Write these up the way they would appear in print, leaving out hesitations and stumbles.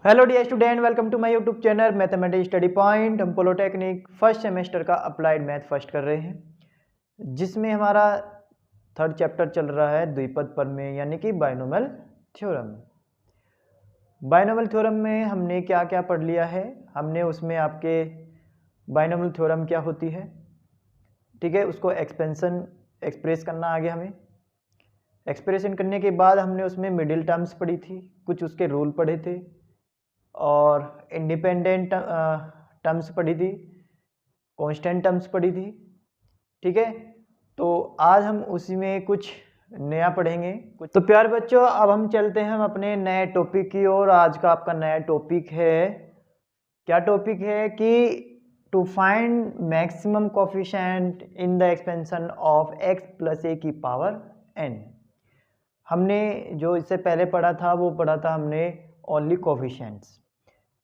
Hello dear student, welcome to my YouTube channel mathematics study point. हम polytechnic first semester का applied math first कर रहे हैं, जिसमें हमारा थर्ड चैप्टर चल रहा है द्विपद प्रमेय यानी कि बाइनोमियल थ्योरम। बाइनोमियल थ्योरम में हमने क्या क्या पढ़ लिया है। हमने उसमें आपके बाइनोमियल थ्योरम क्या होती है, ठीक है, उसको एक्सप्रेस करना आ गया। हमें एक्सप्रेशन करने के बाद हमने उसमें मिडिल टर्म्स पढ़ी थी, कुछ उसके रूल पढ़े थे और इंडिपेंडेंट टर्म्स पढ़ी थी, कांस्टेंट टर्म्स पढ़ी थी, ठीक है। तो आज हम उसी में कुछ नया पढ़ेंगे। तो प्यारे बच्चों, अब हम चलते हैं हम अपने नए टॉपिक की ओर। आज का आपका नया टॉपिक है, क्या टॉपिक है कि to find maximum coefficient in the expansion of x plus a की पावर n। हमने जो इससे पहले पढ़ा था वो पढ़ा था हमने ओनली कोफिशिएंट्स।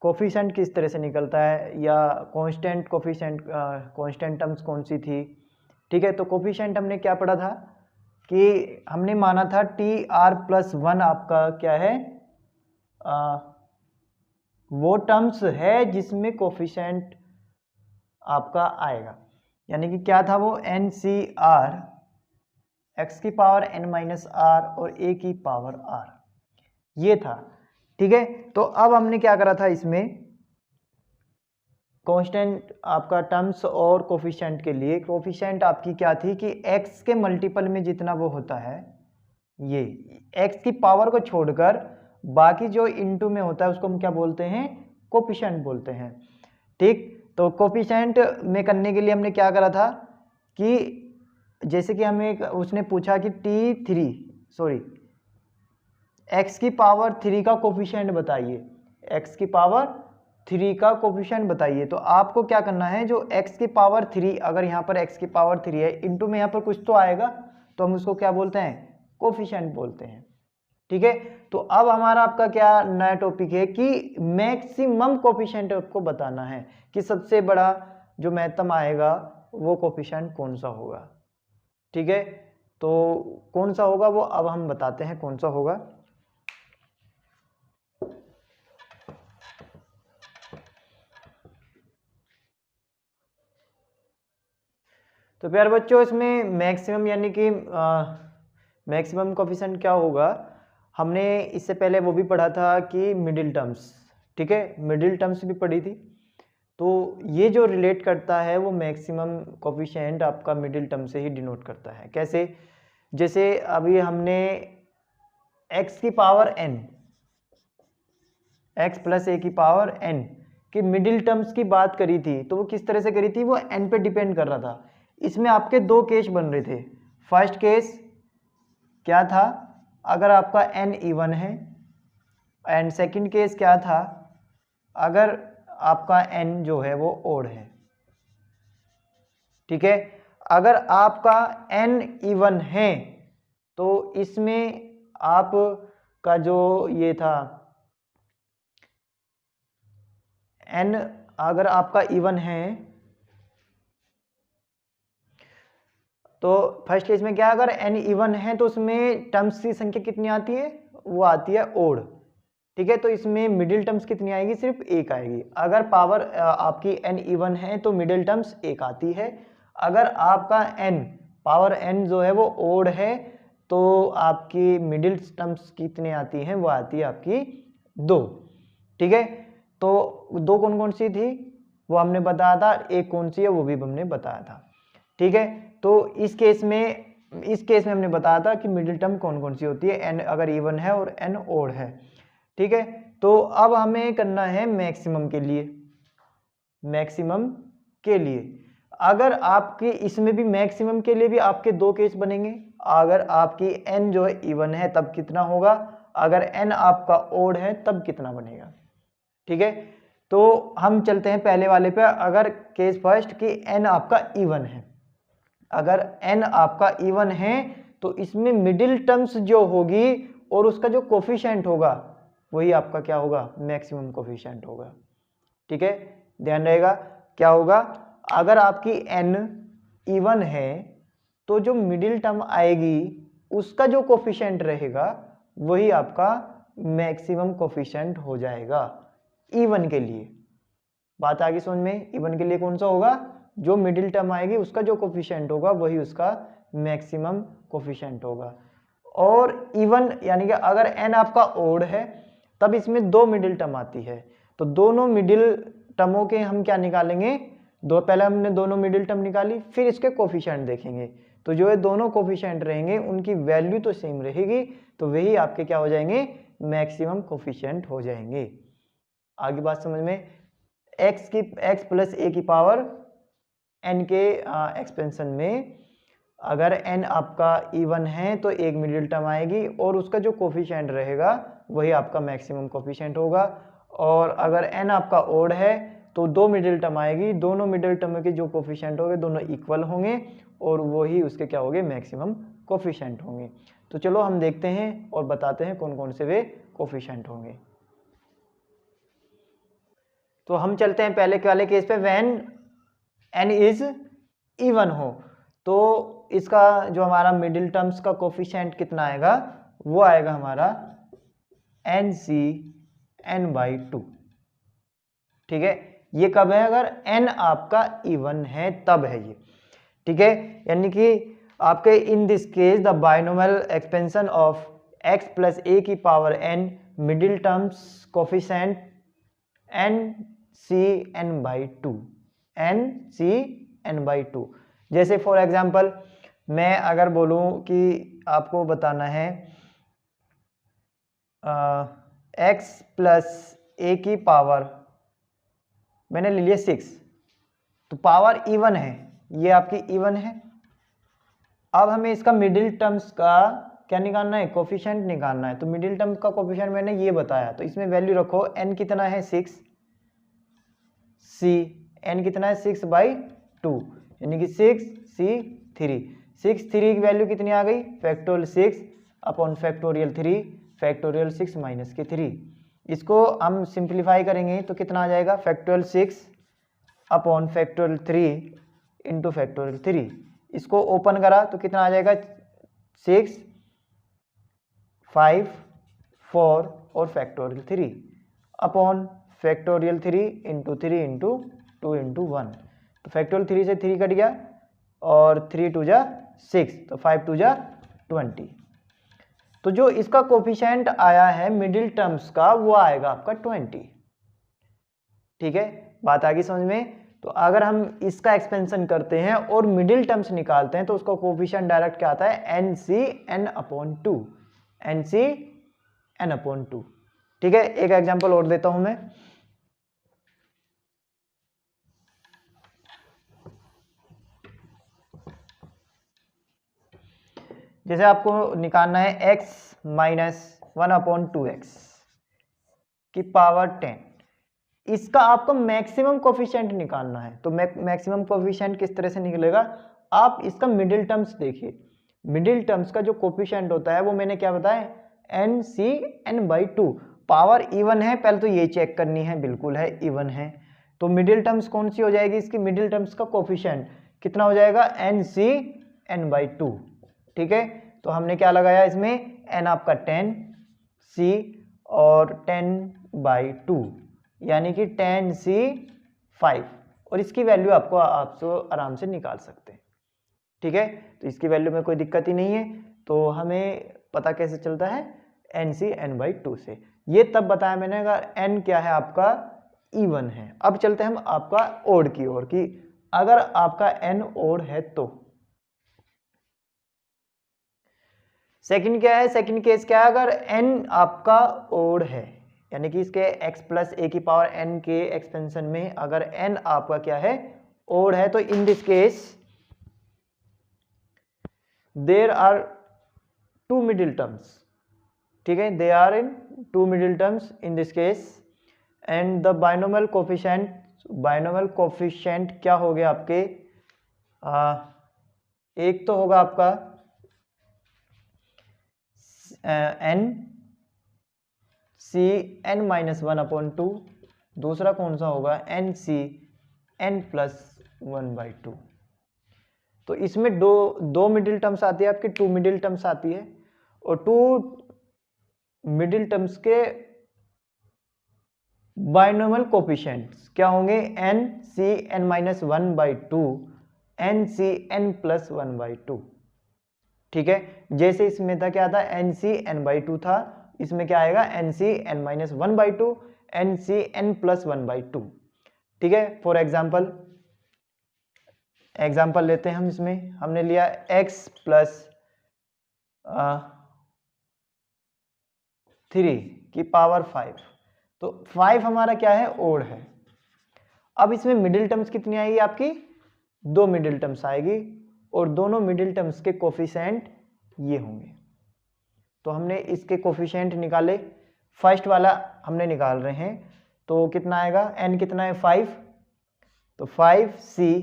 कोफिशिएंट किस तरह से निकलता है या कांस्टेंट कोफिशिएंट, कांस्टेंट टर्म्स कौन सी थी, ठीक है। तो कोफिशिएंट हमने क्या पढ़ा था कि हमने माना था TR+1 आपका क्या है, वो टर्म्स है जिसमें कोफिशिएंट आपका आएगा, यानी कि क्या था वो NCR, x की पावर n-r और a की पावर r, ये था, ठीक है। तो अब हमने क्या करा था, इसमें कांस्टेंट आपका टर्म्स और कोफिशिएंट के लिए कोफिशिएंट आपकी क्या थी कि x के मल्टीपल में जितना वो होता है, ये x की पावर को छोड़कर बाकी जो इनटू में होता है उसको हम क्या बोलते हैं, कोफिशिएंट बोलते हैं, ठीक। तो कोफिशिएंट में करने के लिए हमने क्या करा था कि जैसे कि हमें उसने पूछा कि x की पावर 3 का कोफिशिएंट बताइए, x की पावर 3 का कोफिशिएंट बताइए। तो आपको क्या करना है, जो x की पावर 3, अगर यहाँ पर x की पावर 3 है, इनटू में यहाँ पर कुछ तो आएगा, तो हम उसको क्या बोलते हैं, कोफिशिएंट बोलते हैं, ठीक है। तो अब हमारा आपका क्या नया टॉपिक है कि मैक्सिमम कोफिशिएंट आपको बताना है कि सबसे बड़ा जो महत्तम आएगा वो कोफिशिएंट कौन सा होगा, ठीक है। तो कौन सा होगा वो अब हम बताते हैं कौन सा होगा। तो प्यारे बच्चों, इसमें मैक्सिमम यानी कि मैक्सिमम कोफिशिएंट क्या होगा, हमने इससे पहले वो भी पढ़ा था कि मिडिल टर्म्स, ठीक है, मिडिल टर्म्स भी पढ़ी थी। तो ये जो रिलेट करता है वो मैक्सिमम कोफिशिएंट आपका मिडिल टर्म से ही डिनोट करता है। कैसे, जैसे अभी हमने x की power n, x plus a की पावर n की मिडिल टर्म्स की बात करी थी, तो वो किस तरह से करी थी, वो n पे डिपेंड कर रहा था। इसमें आपके दो केस बन रहे थे। फर्स्ट केस क्या था, अगर आपका n इवन है, एंड सेकंड केस क्या था, अगर आपका n जो है वो ओड है, ठीक है। अगर आपका n इवन है तो इसमें आपका जो ये था n, अगर आपका इवन है तो फर्स्ट केस में क्या, अगर n इवन है तो उसमें टर्म्स की संख्या कितनी आती है, वो आती है ओड, ठीक है। तो इसमें मिडिल टर्म्स कितनी आएगी, सिर्फ एक आएगी। अगर पावर आपकी n इवन है तो मिडिल टर्म्स एक आती है। अगर आपका n पावर n जो है वो ओड है तो आपकी मिडिल टर्म्स कितनी आती हैं, वो आती है आपकी 2, ठीक है। तो दो कौन कौन सी थी वो हमने बताया था, एक कौन सी है वो भी हमने बताया था, ठीक है। तो इस केस में हमने बताया था कि मिडिल टर्म कौन कौन सी होती है, n अगर इवन है और n ओड है, ठीक है। तो अब हमें करना है मैक्सिमम के लिए। मैक्सिमम के लिए अगर आपके इसमें भी मैक्सिमम के लिए भी आपके दो केस बनेंगे। अगर आपकी n जो है इवन है तब कितना होगा, अगर n आपका ओड है तब कितना बनेगा, ठीक है। तो हम चलते हैं पहले वाले पे। अगर केस फर्स्ट कि n आपका इवन है, अगर n आपका इवन है तो इसमें मिडिल टर्म्स जो होगी और उसका जो कोफिशिएंट होगा वही आपका क्या होगा, मैक्सिमम कोफिशिएंट होगा, ठीक है। ध्यान रहेगा क्या होगा, अगर आपकी n इवन है तो जो मिडिल टर्म आएगी उसका जो कोफिशिएंट रहेगा वही आपका मैक्सिमम कोफिशिएंट हो जाएगा, इवन के लिए। बात आगे समझ में? इवन के लिए कौन सा होगा? जो मिडिल टर्म आएगी उसका जो कोफिशिएंट होगा वही उसका मैक्सिमम कोफिशिएंट होगा। और इवन यानी कि अगर n आपका ओड है तब इसमें दो मिडिल टर्म आती है, तो दोनों मिडिल टर्मों के हम क्या निकालेंगे? पहले हमने दोनों मिडिल टर्म निकाली, फिर इसके कोफिशिएंट देखेंगे। तो जो है दोनों कोफिशिएंट रहेंगे उनकी वैल्यू तो सेम रहेगी, तो वही आपके क्या हो जाएंगे? मैक्सिमम कोफिशिएंट हो जाएंगे। आगे बात समझ में? x प्लस a की पावर n के एक्सपेंशन में अगर n आपका इवन है तो एक मिडिल टर्म आएगी और उसका जो कोफिशिएंट रहेगा वही आपका मैक्सिमम कोफिशिएंट होगा। और अगर n आपका ओड है तो दो मिडिल टर्म आएगी, दोनों मिडिल टर्म के जो कोफिशिएंट होंगे दोनों इक्वल होंगे और वही उसके क्या होंगे? मैक्सिमम कोफिशिएंट होंगे। तो चलो हम देखते हैं और बताते हैं कौन कौन से वे कोफिशिएंट होंगे। तो हम चलते हैं पहले वाले केस पे, व्हेन n इज इवन हो। तो इसका जो हमारा मिडिल टर्म्स का कोफिशिएंट कितना आएगा? वो आएगा हमारा n/2। ठीक है, ये कब है? अगर n आपका इवन है तब है ये। ठीक है, यानी कि आपके इन this case the binomial expansion of x plus a की power n middle terms coefficient n/2 n/2। जैसे फॉर एग्जांपल मैं अगर बोलूं कि आपको बताना है x प्लस a की पावर मैंने ले लिया 6, तो पावर इवन है, ये आपकी इवन है। अब हमें इसका मिडिल टर्म्स का क्या निकालना है? कोफिशिएंट निकालना है। तो मिडिल टर्म का कोफिशिएंट मैंने ये बताया, तो इसमें वैल्यू रखो। n कितना है? 6 c, n कितना है? 6/2 यानी कि 6c3। 6 3 की वैल्यू कितनी आ गई? Factorial 6 upon factorial 3 factorial 6 minus के 3। इसको हम सिंप्लीफाई करेंगे तो कितना आ जाएगा? Factorial 6 upon factorial 3 into factorial 3। इसको ओपन करा तो कितना आ जाएगा? 6 5 4 और factorial 3 upon factorial 3 into 3 into 2 into 1। तो फैक्टोरियल 3 से 3 कट गया और 3 2 जा 6, तो 5 2 जा 20। तो जो इसका कोफिशिएंट आया है मिडिल टर्म्स का वो आएगा आपका 20। ठीक है, बात आ गई समझ में? तो अगर हम इसका एक्सपेंशन करते हैं और मिडिल टर्म्स निकालते हैं तो उसका कोफिशिएंट डायरेक्ट क्या आता है? nc/n/2 nc/n/2। ठीक है, एक एग्जांपल और देता हूं मैं। जैसे आपको निकालना है x माइनस 1/2x की पावर 10, इसका आपको मैक्सिमम कोफिशिएंट निकालना है। तो मैक्सिमम कोफिशिएंट किस तरह से निकलेगा? आप इसका मिडिल टर्म्स देखिए, मिडिल टर्म्स का जो कोफिशिएंट होता है वो मैंने क्या बताया? nc/n/2। पावर इवन है, पहले तो ये चेक करनी है, बिल्कुल है, इवन है। तो मिडिल टर्म्स कौन सी हो जाएगी? इसकी मिडिल टर्म्स का कोफिशिएंट कितना हो जाएगा? nc/n/2। ठीक है, तो हमने क्या लगाया इसमें? n आपका 10 c और 10/2 यानी कि 10c5, और इसकी वैल्यू आपको आराम से निकाल सकते हैं। ठीक है, तो इसकी वैल्यू में कोई दिक्कत ही नहीं है। तो हमें पता कैसे चलता है? nc/n/2 से। ये तब बताया मैंने अगर n क्या है आपका? इवन है। अब चलते हैं हम आपका ओड की ओर कि अगर आपका n ओड है तो सेकंड क्या है? सेकंड केस क्या है? अगर n आपका ओड है यानी कि इसके x प्लस a की पावर n के एक्सपेंशन में अगर n आपका क्या है? ओड है, तो in this case there are two middle terms. ठीक है, they are in two middle terms in this case and the binomial coefficient क्या हो गया आपके? एक तो होगा आपका n c/n-1/2, दूसरा कौन सा होगा? nc/n+1/2। तो इसमें दो मिडिल टर्म्स आती है आपकी, टू मिडिल टर्म्स आती है, और टू मिडिल टर्म्स के बाइनोमियल कोफिशिएंट्स क्या होंगे, n C n minus one by two, n C n plus one by two. ठीक है, जैसे इसमें था क्या था, n C n by two था, इसमें क्या आएगा, n C n minus one by two, n C n plus one by two. ठीक है, फॉर एग्जाम्पल लेते हैं हम। इसमें हमने लिया x प्लस 3 की पावर 5, तो 5 हमारा क्या है, ओड है। अब इसमें मिडिल टर्म्स कितनी आएगी आपकी, 2 मिडिल टर्म्स आएगी, और दोनों मिडिल टर्म्स के कोफिशिएंट ये होंगे। तो हमने इसके कोफिशिएंट निकाले, फर्स्ट वाला हमने निकाल रहे हैं, तो कितना आएगा, n कितना है 5, तो 5c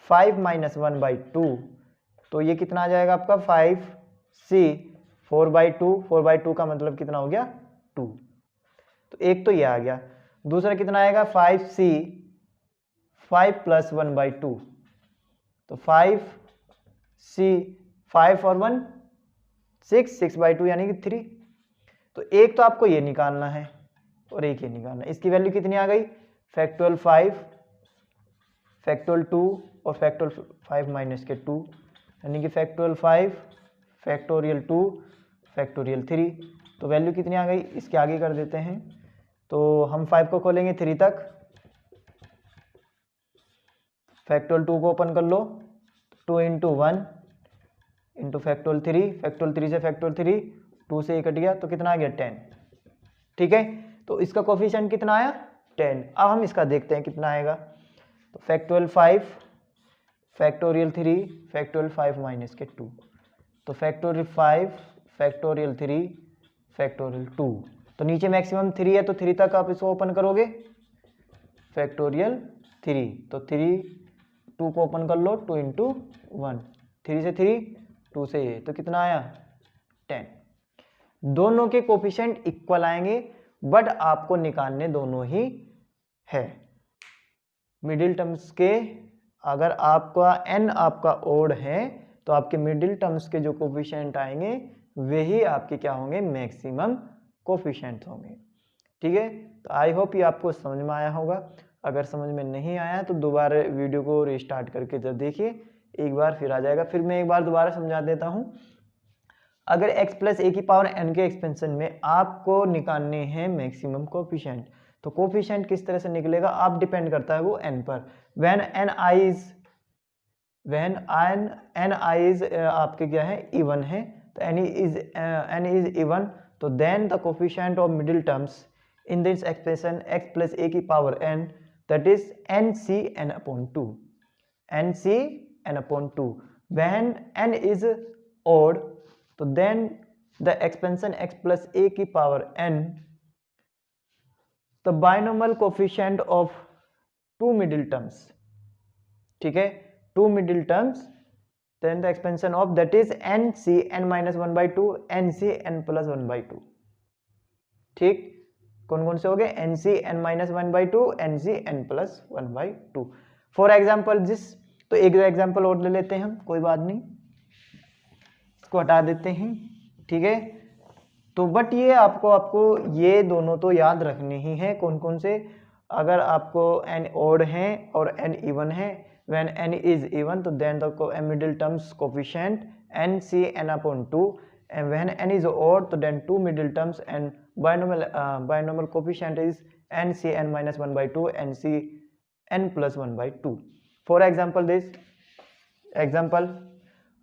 5 minus one by to, तो ये कितना आ जाएगा आपका 5c 4 by two, 4 by two का मतलब कितना हो गया 2, तो एक तो ये आ गया। दूसरा कितना आएगा 5c 5 plus one by to, तो 5c 5 और 1 6, 6 बाई टू यानी कि 3। तो एक तो आपको ये निकालना है और एक ये निकालना है। इसकी वैल्यू कितनी आ गई, फैक्टोरियल 5, फैक्टोरियल 2 और फैक्टोरियल 5 माइनस के 2, यानी कि फैक्टोरियल 5, फैक्टोरियल 2, फैक्टोरियल 3। तो वैल्यू कितनी आ गई, इसके आगे कर देते हैं। तो हम 5 को खोलेंगे 3 तक, फैक्टोरियल 2 को ओपन कर लो, 2 इंटू 1 इंटू फैक्टोरियल 3, फैक्टोरियल 3 से फैक्टोरियल 3, 2 से ये कट गया, तो कितना आ गया 10। ठीक है, तो इसका कोफिशिएंट कितना आया 10। अब हम इसका देखते हैं कितना आएगा, तो फैक्टोरियल 5, फैक्टोरियल 3, फैक्टोरियल 5 माइनस के 2, तो फैक्टोरियल 5, फैक्टोरियल 3, फैक्टोरियल 2, तो नीचे मैक्सिमम 3 है, तो 3 तक आप इसको ओपन करोगे, फैक्टोरियल 3, तो 3 2 को ओपन कर लो, 2 इंटू 1, 3 से 3, 2 से ये, तो कितना आया 10। दोनों के कोफिशिएंट इक्वल आएंगे, बट आपको निकालने दोनों ही है। मिडिल टर्म्स के अगर आपका n आपका ओड है, तो आपके मिडिल टर्म्स के जो कोफिशिएंट आएंगे वही आपके क्या होंगे, मैक्सिमम कोफिशिएंट होंगे। ठीक है, तो आई होप ये आपको समझ में आया होगा। अगर समझ में नहीं आया तो दोबारा वीडियो को रिस्टार्ट करके जब देखिए, एक बार फिर आ जाएगा। फिर मैं एक बार दोबारा समझा देता हूँ। अगर x प्लस ए की पावर n के एक्सपेंशन में आपको निकालने हैं मैक्सिमम कोफिशिएंट, तो कोफिशिएंट किस तरह से निकलेगा, आप डिपेंड करता है वो n पर। व्हेन n is आपके क्या है, इवन है, तो n is इवन, तो then the coefficient of middle terms in this expression x plus a की power n, that is nc(n/2), nc(n/2). When n is odd, तो then the expansion x plus a की power n, the binomial coefficient of two middle terms, ठीक है, two middle terms, then the expansion of that is nc(n-1/2), nc(n+1/2). ठीक, कौन कौन से हो गए, nc(n-1/2), nc(n+1/2). For example this, तो एक एग्जाम्पल और ले लेते हैं हम, कोई बात नहीं, इसको हटा देते हैं। ठीक है, तो बट ये आपको ये दोनों तो याद रखने ही है, कौन कौन से। अगर आपको n ओड है और n इवन है, व्हेन n इज इवन, तो then the middle terms coefficient nc(n/2), and when n is odd, तो then two middle terms and binomial coefficient is nc(n-1/2), nc(n+1/2). For example this example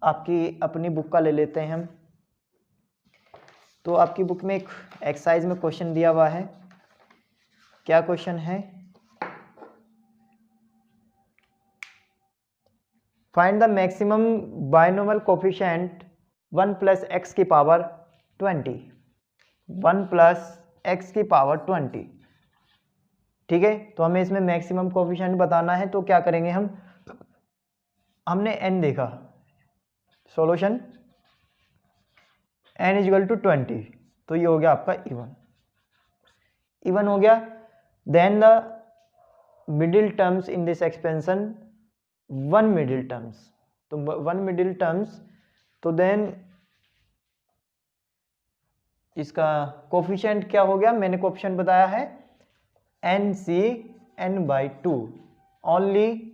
आपकी अपनी book का ले लेते हैं हम। तो आपकी बुक में एक एक्सरसाइज में क्वेश्चन दिया हुआ है। क्या क्वेश्चन है, find the maximum binomial coefficient 1 plus x की पावर 20, 1 प्लस एक्स की पावर 20। ठीक है, तो हमें इसमें मैक्सिमम कोफिशिएंट बताना है, तो क्या करेंगे हम, हमने n देखा, सॉल्यूशन n = 20, तो ये हो गया आपका इवन हो गया। Then the middle terms in this expansion, one middle terms, तो वन मिडिल टर्म्स, तो देन इसका कोफिशिएंट क्या हो गया, मैंने कोफिशिएंट बताया है n C n by two, only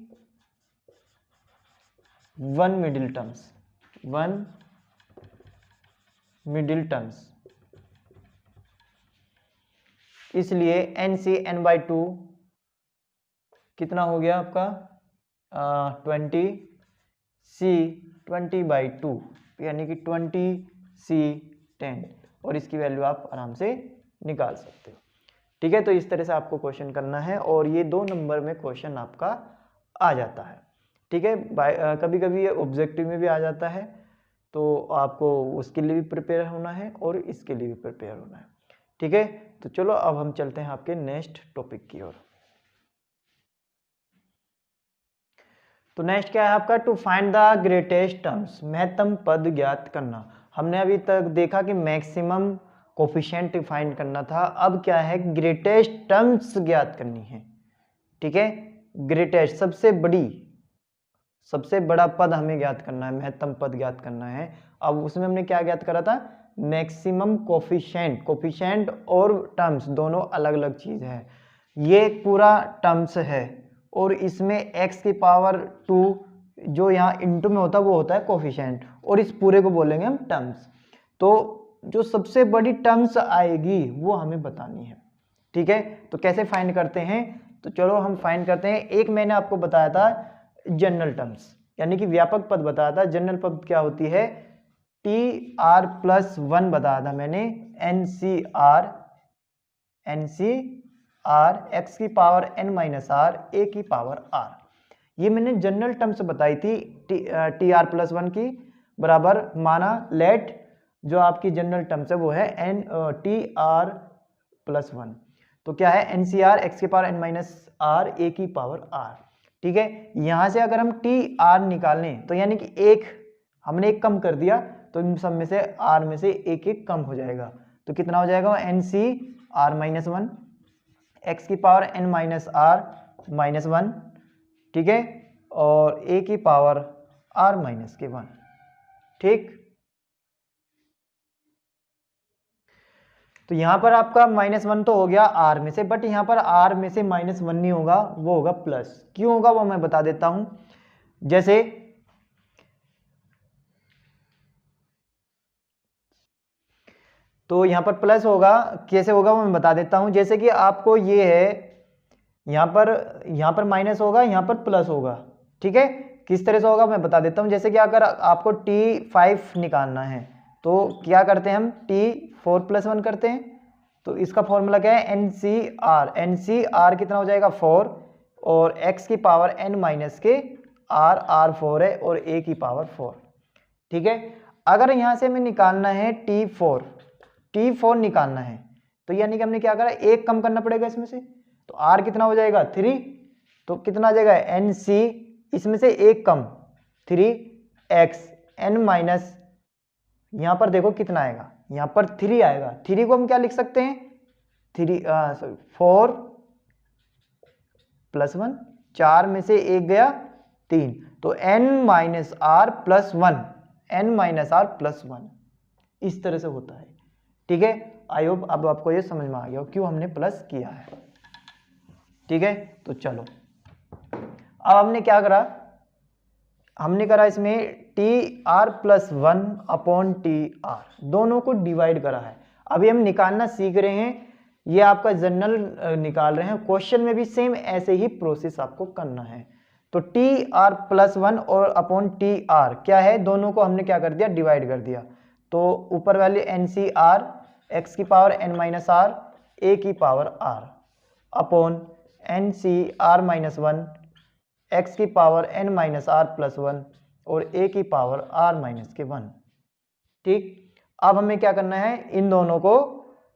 one middle terms, इसलिए n C n by two कितना हो गया आपका 20 सी 20/2, यानी कि 20C10, और इसकी वैल्यू आप आराम से निकाल सकते हो। ठीक है, तो इस तरह से आपको क्वेश्चन करना है और ये 2 नंबर में क्वेश्चन आपका आ जाता है। ठीक है, कभी कभी ये ऑब्जेक्टिव में भी आ जाता है, तो आपको उसके लिए भी प्रिपेयर होना है और इसके लिए भी प्रिपेयर होना है। ठीक है, तो चलो अब हम चलते हैं आपके नेक्स्ट टॉपिक की ओर। तो नेक्स्ट क्या है आपका, to find the greatest terms, महत्तम पद ज्ञात करना। हमने अभी तक देखा कि मैक्सिमम कोफिशिएंट फाइंड करना था, अब क्या है ग्रेटेस्ट टर्म्स ज्ञात करनी है। ठीक है, ग्रेटेस्ट सबसे बड़ा पद हमें ज्ञात करना है, महत्तम पद ज्ञात करना है। अब उसमें हमने क्या ज्ञात करा था, मैक्सिमम कोफिशिएंट और टर्म्स दोनों अलग अलग चीज है। ये पूरा टर्म्स है और इसमें x की पावर 2 जो यहाँ इंटू में होता है वो होता है कोफिशिएंट, और इस पूरे को बोलेंगे हम टर्म्स। तो जो सबसे बड़ी टर्म्स आएगी वो हमें बतानी है। ठीक है, तो कैसे फाइंड करते हैं, तो चलो हम फाइंड करते हैं। एक मैंने आपको बताया था जनरल टर्म्स, यानी कि व्यापक पद बताया था। जनरल पद क्या होती है, TR+1 बताया था मैंने, NCR x की पावर n-r a की पावर r, ये मैंने जनरल टर्म्स बताई थी। TR+1 की बराबर माना लेट जो आपकी जनरल टर्म्स है वो है TR+1, तो क्या है NCR x की पावर n-r a की पावर r। ठीक है, यहां से अगर हम TR निकालें तो यानी कि हमने एक कम कर दिया, तो इन सब में से r में से एक कम हो जाएगा, तो कितना हो जाएगा NCR-1 x की पावर n-r-1, ठीक है, और a की पावर r-1। ठीक, तो यहां पर आपका -1 तो हो गया r में से, बट यहां पर r में से -1 नहीं होगा, वो होगा प्लस। क्यों होगा वो मैं बता देता हूं। जैसे तो यहां पर प्लस होगा, कैसे होगा वो मैं बता देता हूं। जैसे कि आपको ये है, यहां पर माइनस होगा, यहां पर प्लस होगा। ठीक है, किस तरह से होगा मैं बता देता हूं। जैसे कि अगर आपको T5 निकालना है तो क्या करते हैं हम, T4+1 करते हैं। तो इसका फॉर्मूला क्या है, NCR कितना हो जाएगा 4, और x की पावर n-r 4 है, और a की पावर 4। ठीक है, अगर यहां से हमें निकालना है T4 निकालना है, तो यानी कि हमने क्या करा, एक कम करना पड़ेगा इसमें से, तो r कितना हो जाएगा 3, तो कितना आ जाएगा NC, इसमें से एक कम 3x n-, यहां पर देखो कितना आएगा, यहां पर 3 आएगा। 3 को हम क्या लिख सकते हैं, 4+1, 4 में से एक गया 3, तो n-r+1 इस तरह से होता है। ठीक है, आई होप अब आपको ये समझ में आ गया क्यों हमने प्लस किया है। ठीक है, तो चलो अब हमने क्या करा, हमने करा इसमें TR+1/TR, दोनों को डिवाइड करा है। अभी हम निकालना सीख रहे हैं, ये आपका जनरल निकाल रहे हैं, क्वेश्चन में भी सेम ऐसे ही प्रोसेस आपको करना है। तो TR+1 और TR क्या है, दोनों को हमने क्या कर दिया, डिवाइड कर दिया। तो ऊपर वाले NCR x की पावर n-r a की power r upon NCR-1 x की पावर n-r+1 और a की पावर r-1। ठीक, अब हमें क्या करना है, इन दोनों को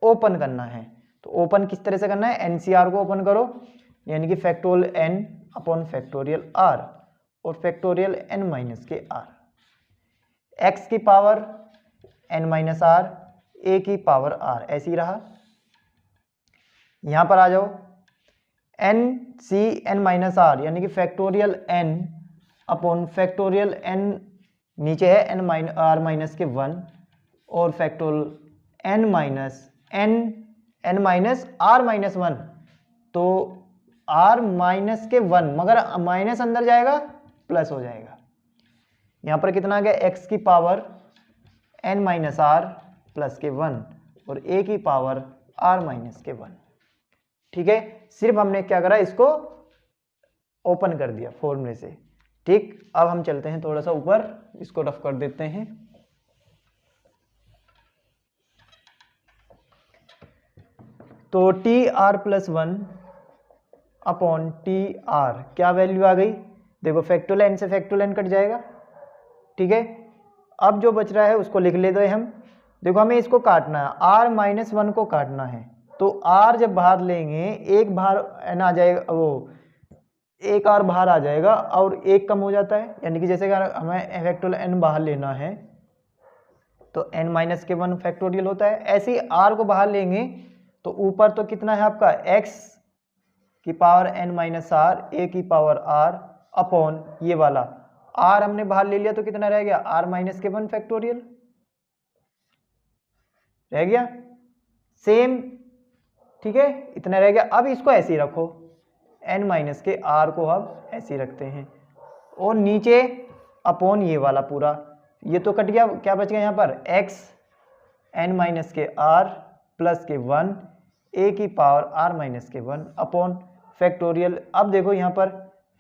ओपन करना है। तो ओपन किस तरह से करना है, NCR को ओपन करो, यानी कि factorial n upon factorial r और फैक्टोरियल n-r, x की पावर n-r a की पावर r, ऐसे ही रहा। यहां पर आ जाओ, NCn-r यानी कि factorial n upon factorial n, नीचे है n-r-1 और फैक्टोरियल n-r-1, तो r माइनस के 1, मगर माइनस अंदर जाएगा प्लस हो जाएगा। यहाँ पर कितना आ गया, x की power n minus r plus के 1 और a की पावर r माइनस के 1। ठीक है, सिर्फ हमने क्या करा, इसको ओपन कर दिया फॉर्मूले से। ठीक, अब हम चलते हैं थोड़ा सा ऊपर, इसको रफ कर देते हैं। तो T r plus 1 upon T R, क्या वैल्यू आ गई, देखो फैक्टोरियल n से फैक्टोरियल n कट जाएगा। ठीक है, अब जो बच रहा है उसको लिख लेते हैं हम। देखो हमें इसको काटना है, r माइनस 1 को काटना है, तो r जब बाहर लेंगे एक बाहर n आ जाएगा, वो एक r बाहर आ जाएगा और एक कम हो जाता है, यानी कि जैसे अगर हमें फैक्टोरियल n बाहर लेना है तो n माइनस के 1 फैक्टोरियल होता है। ऐसे ही r को बाहर लेंगे तो ऊपर तो कितना है आपका, x की power n minus r, a की पावर r अपॉन ये वाला r हमने बाहर ले लिया तो कितना रह गया, r माइनस के 1 फैक्टोरियल रह गया, सेम। ठीक है, इतना रह गया। अब इसको ऐसे ही रखो, n माइनस के r को अब ऐसे ही रखते हैं और नीचे अपॉन ये वाला पूरा, ये तो कट गया, क्या बच गया यहाँ पर, x n माइनस के r प्लस के 1 a की पावर r माइनस के 1 अपॉन फैक्टोरियल। अब देखो यहाँ पर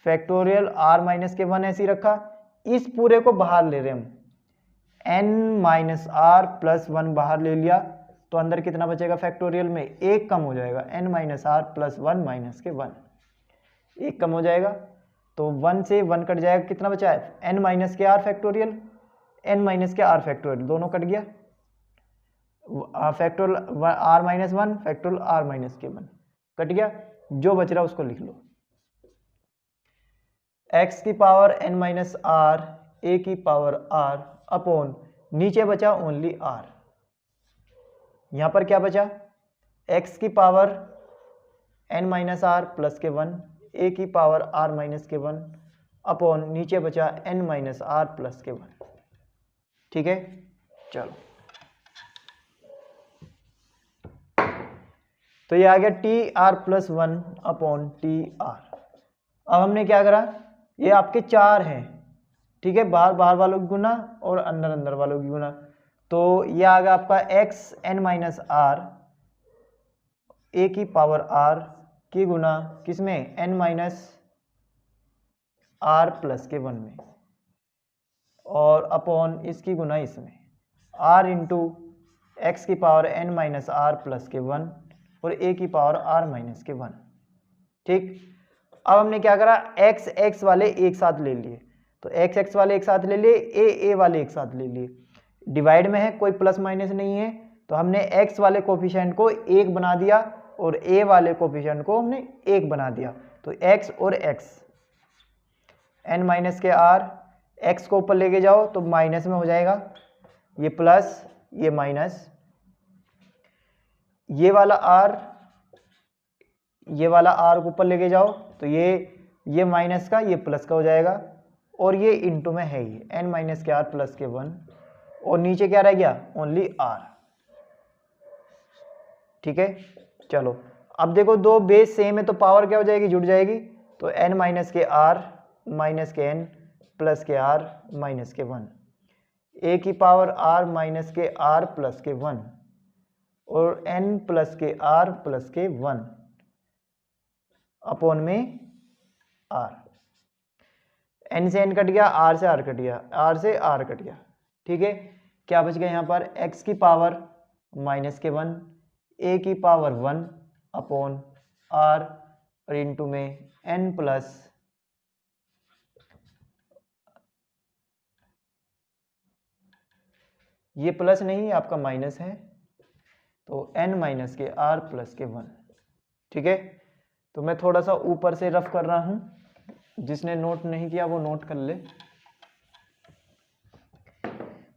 फैक्टोरियल r माइनस के 1 ऐसे ही रखा, इस पूरे को बाहर ले रहे हम, n माइनस आर प्लस 1 बाहर ले लिया तो अंदर कितना बचेगा, फैक्टोरियल में एक कम हो जाएगा, n minus r plus 1 minus के 1, एक कम हो जाएगा तो 1 से 1 कट जाएगा, कितना बचा है, n माइनस के आर फैक्टोरियल, n माइनस के आर फैक्टोरियल, दोनों कट गया, factorial r minus 1 factorial r minus के 1 कट गया। जो बच रहा उसको लिख लो, x की power n minus r, a की पावर r अपॉन नीचे बचा ओनली r, यहां पर क्या बचा, x की power n minus r plus के 1, a की पावर r माइनस के 1 अपॉन नीचे बचा n माइनस आर प्लस के 1। ठीक है, चलो तो ये आ गया T r plus 1 upon T R. अब हमने क्या करा, ये आपके 4 हैं, ठीक है, बाहर बाहर वालों की गुना और अंदर अंदर वालों की गुना, तो ये आ गया आपका x n minus r, a की पावर r की गुना किसमें, n माइनस आर प्लस के 1 में, और अपॉन इसकी गुना इसमें r इंटू एक्स की power n minus r plus के 1 और a की पावर r माइनस के 1। ठीक, अब हमने क्या करा, x x वाले एक साथ ले लिए, तो x x वाले एक साथ ले लिए, a a वाले एक साथ ले लिए, डिवाइड में है कोई प्लस माइनस नहीं है तो हमने x वाले कोफिशिएंट को 1 बना दिया और a वाले कोफिशिएंट को हमने 1 बना दिया, तो x और x, n माइनस के r, x को ऊपर लेके जाओ तो माइनस में हो जाएगा, ये प्लस ये माइनस, ये वाला r को ऊपर लेके जाओ तो ये माइनस का ये प्लस का हो जाएगा, और ये इंटू में है ये n माइनस के r प्लस के 1 और नीचे क्या रह गया, ओनली r। ठीक है, चलो अब देखो दो बेस सेम है तो पावर क्या हो जाएगी, जुड़ जाएगी, तो n माइनस के r माइनस के n प्लस के r माइनस के 1, a की पावर r माइनस के r प्लस के 1 और n प्लस के r प्लस के 1 अपॉन में r, n से n कट गया, r से r कट गया, r से r कट गया। ठीक है, क्या बच गया यहाँ पर, x की पावर माइनस के 1, a की पावर 1 अपॉन r और इंटू में n प्लस ये प्लस नहीं आपका माइनस है तो n माइनस के r प्लस के 1। ठीक है, तो मैं थोड़ा सा ऊपर से रफ कर रहा हूं, जिसने नोट नहीं किया वो नोट कर ले।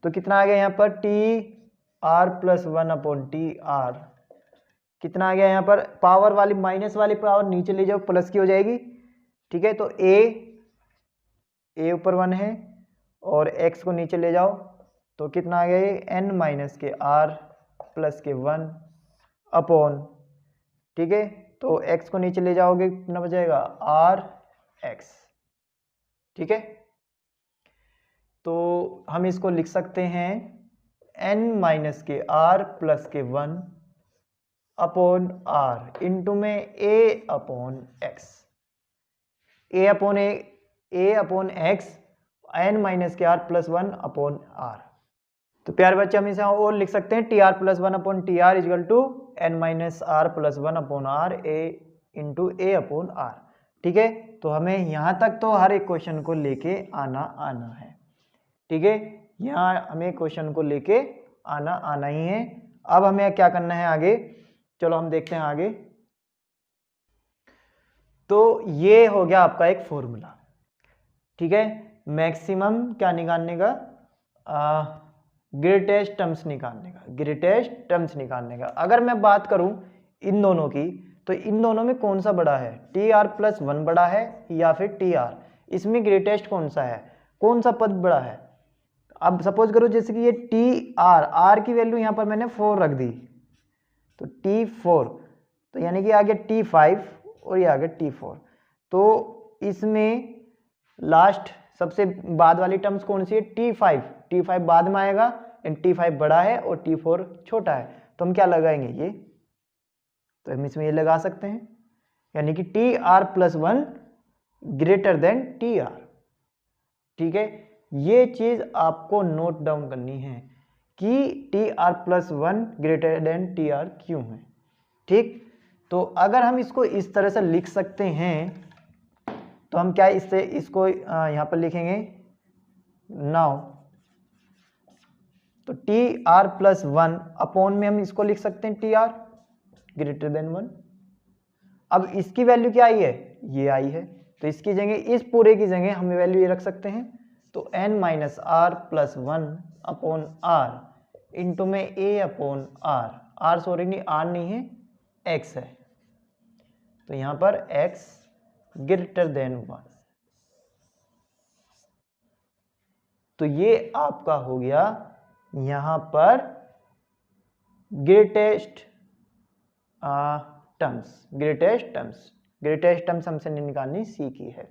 तो कितना आ गया यहाँ पर, T r plus 1 upon T R, कितना आ गया यहाँ पर, पावर वाली माइनस वाली पावर नीचे ले जाओ प्लस की हो जाएगी। ठीक है, तो a ऊपर 1 है और x को नीचे ले जाओ तो कितना आ गया, ये n माइनस के r प्लस के 1 अपॉन, ठीक है, तो x को नीचे ले जाओगे कितना बचेगा आर एक्स। ठीक है, तो हम इसको लिख सकते हैं n माइनस के आर प्लस के 1 अपॉन आर इंटू में a upon x. A upon x n minus के आर प्लस 1 अपॉन आर। तो प्यारे बच्चे हम इसे और लिख सकते हैं T r plus 1 upon T r equal to n minus r plus 1 upon r a into a upon r. ठीक है, तो हमें यहाँ तक तो हर एक क्वेश्चन को लेके आना है। ठीक है, यहाँ हमें क्वेश्चन को लेके आना ही है। अब हमें क्या करना है आगे, चलो हम देखते हैं आगे। तो ये हो गया आपका एक फॉर्मूला। ठीक है, मैक्सिमम क्या निकालने का, ग्रेटेस्ट टर्म्स निकालने का। अगर मैं बात करूं इन दोनों की, तो इन दोनों में कौन सा बड़ा है, टी आर प्लस 1 बड़ा है या फिर टी आर, इसमें ग्रेटेस्ट कौन सा है, कौन सा पद बड़ा है। अब सपोज करो जैसे कि ये टी आर की वैल्यू यहाँ पर मैंने 4 रख दी, तो T4, तो यानी कि आ गया T5 और ये आ गया T4। तो इसमें लास्ट सबसे बाद वाली टर्म्स कौन सी है, T5 बाद में आएगा एंड T5 बड़ा है और T4 छोटा है, तो हम क्या लगाएंगे ये, तो हम इसमें ये लगा सकते हैं, यानी कि TR plus 1 greater than TR। ठीक है, ये चीज आपको नोट डाउन करनी है कि TR plus 1 greater than TR क्यों है। ठीक, तो अगर हम इसको इस तरह से लिख सकते हैं, तो हम क्या इसको यहाँ पर लिखेंगे नाउ, तो TR प्लस 1 अपॉन में हम इसको लिख सकते हैं TR ग्रेटर देन 1। अब इसकी वैल्यू क्या आई है, ये आई है, तो इसकी जगह, इस पूरे की जगह हम वैल्यू ये रख सकते हैं, तो n minus r plus 1 upon r into में a अपॉन आर सॉरी नहीं, आर नहीं है, x है, तो यहाँ पर x ग्रेटर देन 1। तो ये आपका हो गया यहाँ पर ग्रेटेस्ट टर्म्स हमसे निकालनी सीखी है।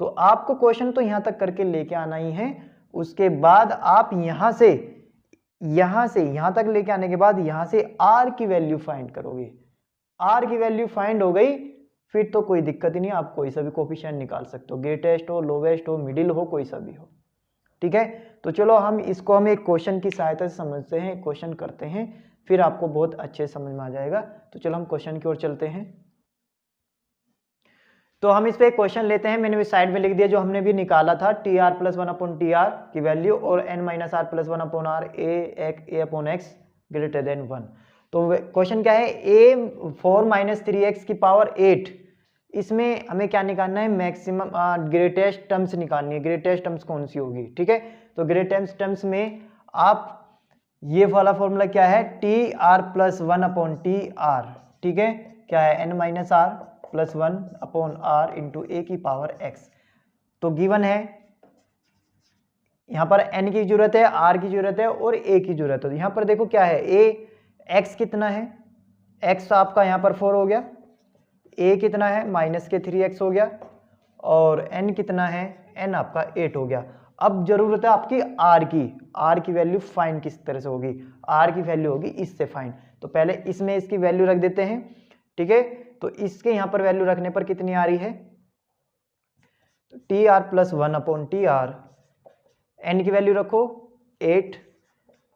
तो आपको क्वेश्चन तो यहां तक करके लेके आना ही है, उसके बाद आप यहां से यहां तक लेके आने के बाद यहां से r की वैल्यू फाइंड करोगे। r की वैल्यू फाइंड हो गई, फिर तो कोई दिक्कत ही नहीं, आप कोई सा भी कोफिशिएंट निकाल सकते हो, ग्रेटेस्ट हो, लोवेस्ट हो, मिडिल हो, कोई सा भी हो। ठीक है, तो चलो हम एक क्वेश्चन की सहायता से समझते हैं, क्वेश्चन करते हैं, फिर आपको बहुत अच्छे समझ में आ जाएगा। तो चलो हम क्वेश्चन की ओर चलते हैं। तो हम इस पे एक क्वेश्चन लेते हैं, मैंने भी साइड में लिख दिया, जो हमने भी निकाला था, T r plus 1 upon T r की वैल्यू और n minus r plus 1 upon r a upon x greater than 1। तो क्वेश्चन क्या है, a 4 माइनस 3x की पावर 8, इसमें हमें क्या निकालना है, मैक्सिमम ग्रेटेस्ट टर्म्स निकालनी है। ग्रेटेस्ट टर्म्स कौन सी होगी, ठीक है, तो ग्रेटेस्ट टर्म्स में आप ये वाला फॉर्मूला क्या है, T r plus 1 upon T r, ठीक है, क्या है, n minus r plus 1 upon r into a की पावर x। तो गिवन है, यहाँ पर n की जरूरत है, r की जरूरत है और a की जरूरत है। यहाँ पर देखो क्या है, x कितना है, x आपका यहाँ पर 4 हो गया, a कितना है माइनस के 3x हो गया, और n कितना है, n आपका 8 हो गया। अब जरूरत है आपकी r की वैल्यू फाइंड किस तरह से होगी, r की वैल्यू होगी इससे फाइंड। तो पहले इसमें इसकी वैल्यू रख देते हैं, ठीक है, तो इसके यहाँ पर वैल्यू रखने पर कितनी आ रही है, T r plus 1 upon T r, n की वैल्यू रखो 8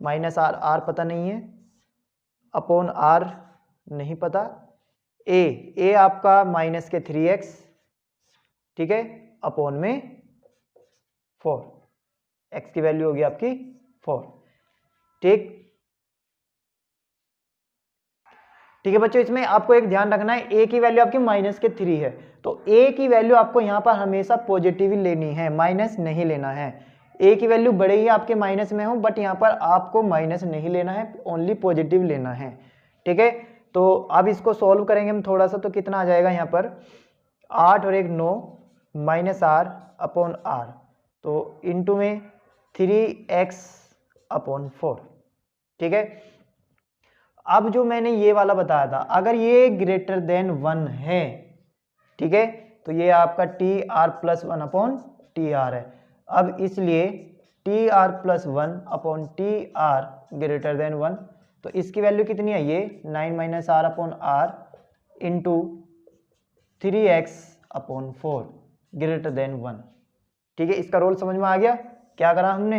माइनस आर पता नहीं है, अपॉन आर नहीं पता, ए आपका माइनस के 3x, ठीक है, अपॉन में 4, x की वैल्यू होगी आपकी 4। ठीक है बच्चों, इसमें आपको एक ध्यान रखना है, a की वैल्यू आपकी माइनस के 3 है, तो a की वैल्यू आपको यहाँ पर हमेशा पॉजिटिव ही लेनी है, माइनस नहीं लेना है। a की वैल्यू बड़े ही आपके माइनस में हो, बट यहाँ पर आपको माइनस नहीं लेना है, ओनली पॉजिटिव लेना है। ठीक है, तो अब इसको सॉल्व करेंगे हम थोड़ा सा, तो कितना आ जाएगा यहाँ पर 8 और 1 9 माइनस आर अपॉन आर, तो इंटू में 3x अपॉन 4। ठीक है, अब जो मैंने ये वाला बताया था, अगर ये ग्रेटर देन 1 है, ठीक है, तो ये आपका T r plus 1 upon T r है। अब इसलिए T r plus 1 upon T r greater than 1, तो इसकी वैल्यू कितनी है, ये 9 minus r upon r into 3x upon 4 greater than 1। ठीक है, इसका रोल समझ में आ गया। क्या करा हमने,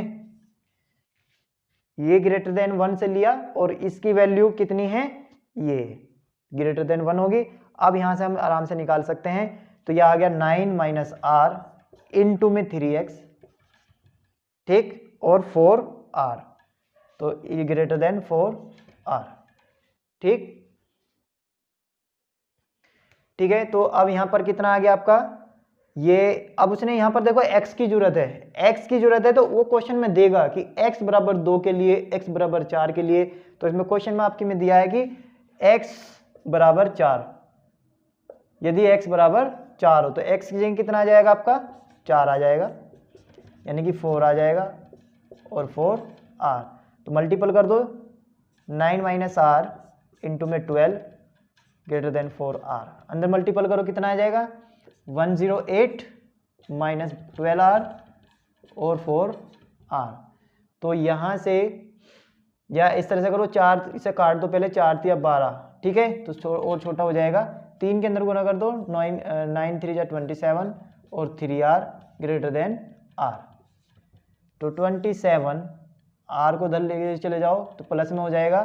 ये ग्रेटर देन 1 से लिया और इसकी वैल्यू कितनी है, ये ग्रेटर देन 1 होगी। अब यहां से हम आराम से निकाल सकते हैं, तो ये आ गया 9 माइनस आर इंटू में 3x, ठीक, और 4r, तो ये ग्रेटर देन 4r। ठीक, ठीक है, तो अब यहां पर कितना आ गया आपका, ये अब उसने यहां पर देखो x की जरूरत है, x की जरूरत है, तो वो क्वेश्चन में देगा कि x बराबर 2 के लिए, x बराबर 4 के लिए, तो इसमें क्वेश्चन में आपकी में दिया है कि x बराबर 4, यदि x बराबर 4 हो तो x की जगह कितना आ जाएगा आपका, 4 आ जाएगा, यानी कि 4 आ जाएगा और 4r, तो मल्टीपल कर दो, 9 माइनस आर इंटू में 12 ग्रेटर देन 4r, अंदर मल्टीपल करो कितना आ जाएगा, 108 माइनस 12r और 4r, तो यहाँ से या इस तरह से करो, 4 इसे काट दो पहले, 4 तिया 12, ठीक है, तो और छोटा हो जाएगा, 3 के अंदर गुना कर दो, 9 3 जा 27 और 3r ग्रेटर देन r, तो 27 r को उधर लेके चले जाओ तो प्लस में हो जाएगा,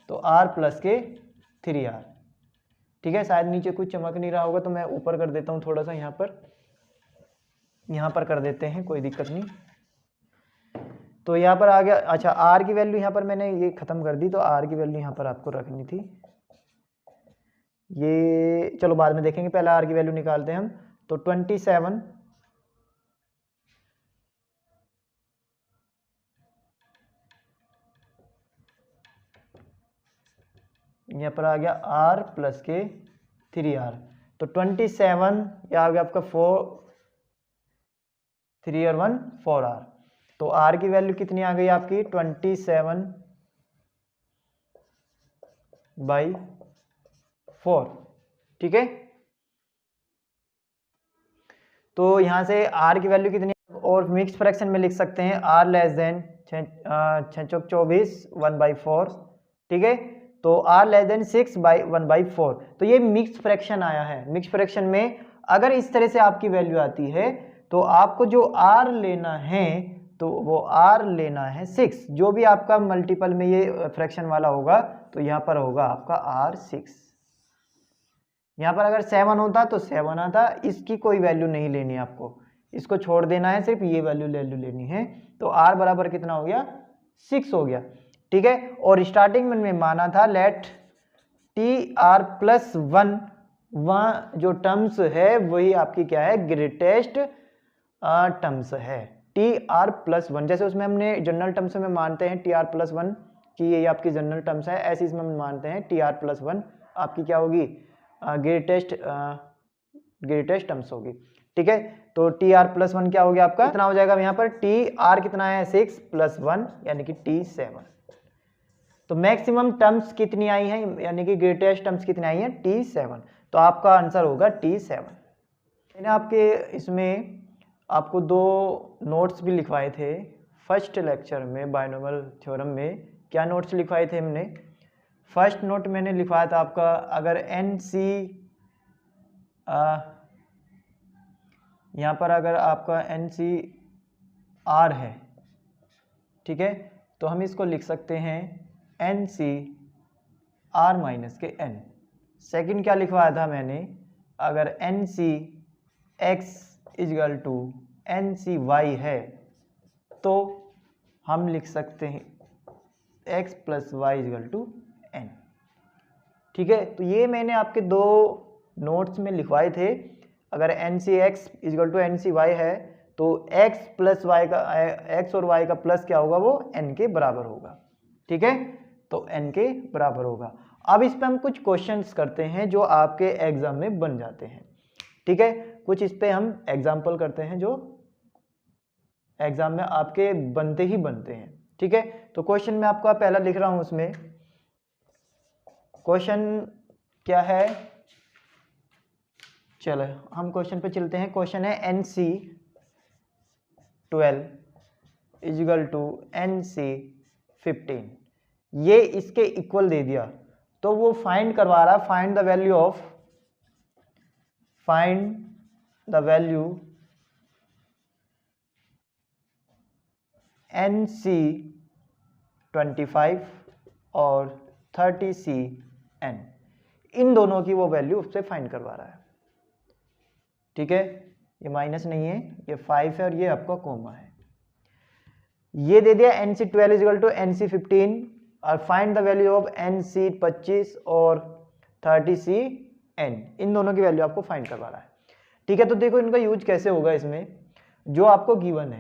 तो r प्लस के 3r। ठीक है, शायद नीचे कुछ चमक नहीं रहा होगा तो मैं ऊपर कर देता हूँ थोड़ा सा, यहाँ पर कर देते हैं, कोई दिक्कत नहीं। तो यहाँ पर आ गया, अच्छा r की वैल्यू यहाँ पर मैंने ये खत्म कर दी, तो r की वैल्यू यहाँ पर आपको रखनी थी, ये चलो बाद में देखेंगे, पहले r की वैल्यू निकालते हैं हम। तो 27 यहाँ पर आ गया r प्लस के 3r, तो 27 यह आ गया आपका 4, 3 और 1 4r, तो r की वैल्यू कितनी आ गई आपकी 27 बाई 4। ठीक है, तो यहां से r की वैल्यू कितनी, और मिक्स फ्रैक्शन में लिख सकते हैं r लेस देन 6 चौक 24 1/4। ठीक है, तो r लेस देन 6 बाई 1/4, तो ये मिक्स फ्रैक्शन आया है। मिक्स फ्रैक्शन में अगर इस तरह से आपकी वैल्यू आती है तो आपको जो r लेना है तो वो r लेना है 6, जो भी आपका मल्टीपल में ये फ्रैक्शन वाला होगा तो यहाँ पर होगा आपका r 6। यहाँ पर अगर 7 होता तो 7 आता, इसकी कोई वैल्यू नहीं लेनी आपको, इसको छोड़ देना है, सिर्फ ये वैल्यू लेनी है, तो r बराबर कितना हो गया 6 हो गया। ठीक है, और स्टार्टिंग में मैंने माना था लेट टी आर प्लस 1, वहाँ जो टर्म्स है वही आपकी क्या है, ग्रेटेस्ट टर्म्स है, टी आर प्लस 1, जैसे उसमें हमने जनरल टर्म्स में मानते हैं टी आर प्लस 1 कि ये आपकी जनरल टर्म्स है, ऐसे इसमें हम मानते हैं टी आर प्लस 1 आपकी क्या होगी, ग्रेटेस्ट टर्म्स होगी। ठीक है, तो टी आर प्लस 1 क्या हो गया आपका, कितना हो जाएगा यहाँ पर, टी आर कितना है 6 प्लस 1 यानी कि टी 7, तो मैक्सिमम टर्म्स कितनी आई हैं, यानी कि ग्रेटेस्ट टर्म्स कितनी आई हैं, टी 7, तो आपका आंसर होगा टी 7। मैंने आपके इसमें आपको 2 नोट्स भी लिखवाए थे फर्स्ट लेक्चर में, बायनोमियल थ्योरम में क्या नोट्स लिखवाए थे हमने। फर्स्ट नोट मैंने लिखवाया था आपका, अगर एन सी यहाँ पर अगर आपका एन सी आर है, ठीक है, तो हम इसको लिख सकते हैं एन सी आर माइनस के एन। सेकेंड क्या लिखवाया था मैंने, अगर n C x equal to n C y है तो हम लिख सकते हैं x plus y equal to n. ठीक है, तो ये मैंने आपके 2 नोट्स में लिखवाए थे, अगर n C x equal to n C y है तो x प्लस वाई का, x और y का प्लस क्या होगा, वो n के बराबर होगा। ठीक है, तो n के बराबर होगा। अब इस पे हम कुछ क्वेश्चंस करते हैं जो आपके एग्जाम में बन जाते हैं। ठीक है, कुछ इस पे हम एग्जाम्पल करते हैं जो एग्जाम में आपके बनते ही बनते हैं। ठीक है, तो क्वेश्चन में आपका पहला लिख रहा हूं उसमें, क्वेश्चन क्या है, चलो हम क्वेश्चन पे चलते हैं। क्वेश्चन है NC12 इजिकल टू NC15, ये इसके इक्वल दे दिया, तो वो फाइंड करवा रहा है, फाइंड द वैल्यू NC25 और 30CN, इन दोनों की वो वैल्यू उससे फाइंड करवा रहा है। ठीक है, ये माइनस नहीं है, ये 5 है और ये आपका कोमा है। ये दे दिया NC12 इजिकल टू NC15 और find the value of NC25 और 30CN, इन दोनों की वैल्यू आपको फाइंड करवा रहा है। ठीक है, तो देखो इनका यूज कैसे होगा। इसमें जो आपको गिवन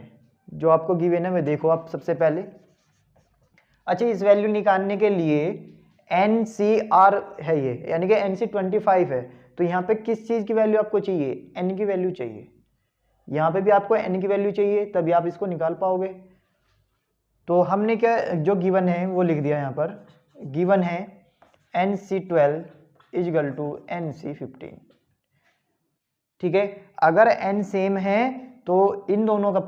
है मैं देखो आप सबसे पहले, अच्छा इस वैल्यू निकालने के लिए NCR है ये, यानी कि NC25 है, तो यहाँ पे किस चीज़ की वैल्यू आपको चाहिए, N की वैल्यू चाहिए। यहाँ पे भी आपको N की वैल्यू चाहिए, तभी आप इसको निकाल पाओगे। तो हमने क्या, जो गिवन है वो लिख दिया यहाँ पर, गिवन है NC12 इजिकल टू NC15। ठीक है, अगर n सेम है तो इन दोनों का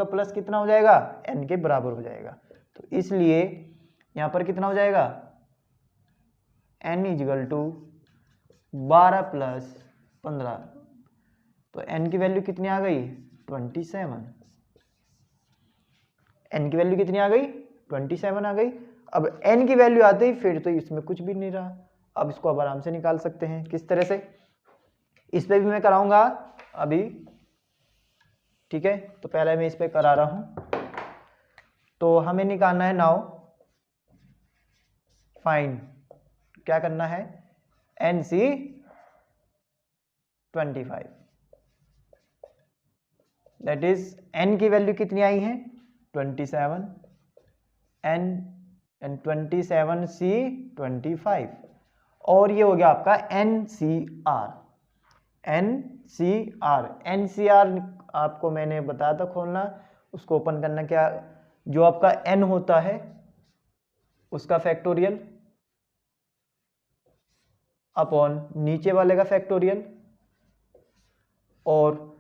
प्लस कितना हो जाएगा, n के बराबर हो जाएगा। तो इसलिए यहां पर कितना हो जाएगा, n इजिकल टू 12 प्लस 15, तो n की वैल्यू कितनी आ गई, 27। n की वैल्यू कितनी आ गई, 27 आ गई। अब n की वैल्यू आते ही फिर तो इसमें कुछ भी नहीं रहा, अब इसको अब आराम से निकाल सकते हैं। किस तरह से, इस पे भी मैं कराऊंगा अभी। ठीक है, तो पहले मैं इस पे करा रहा हूं। तो हमें निकालना है नाउ फाइंड, क्या करना है, NC25, दैट इज n की वैल्यू कितनी आई है, 27, n 27C25, और ये हो गया आपका NCR आपको मैंने बताया था खोलना, उसको ओपन करना, क्या जो आपका n होता है उसका फैक्टोरियल अपॉन नीचे वाले का फैक्टोरियल, और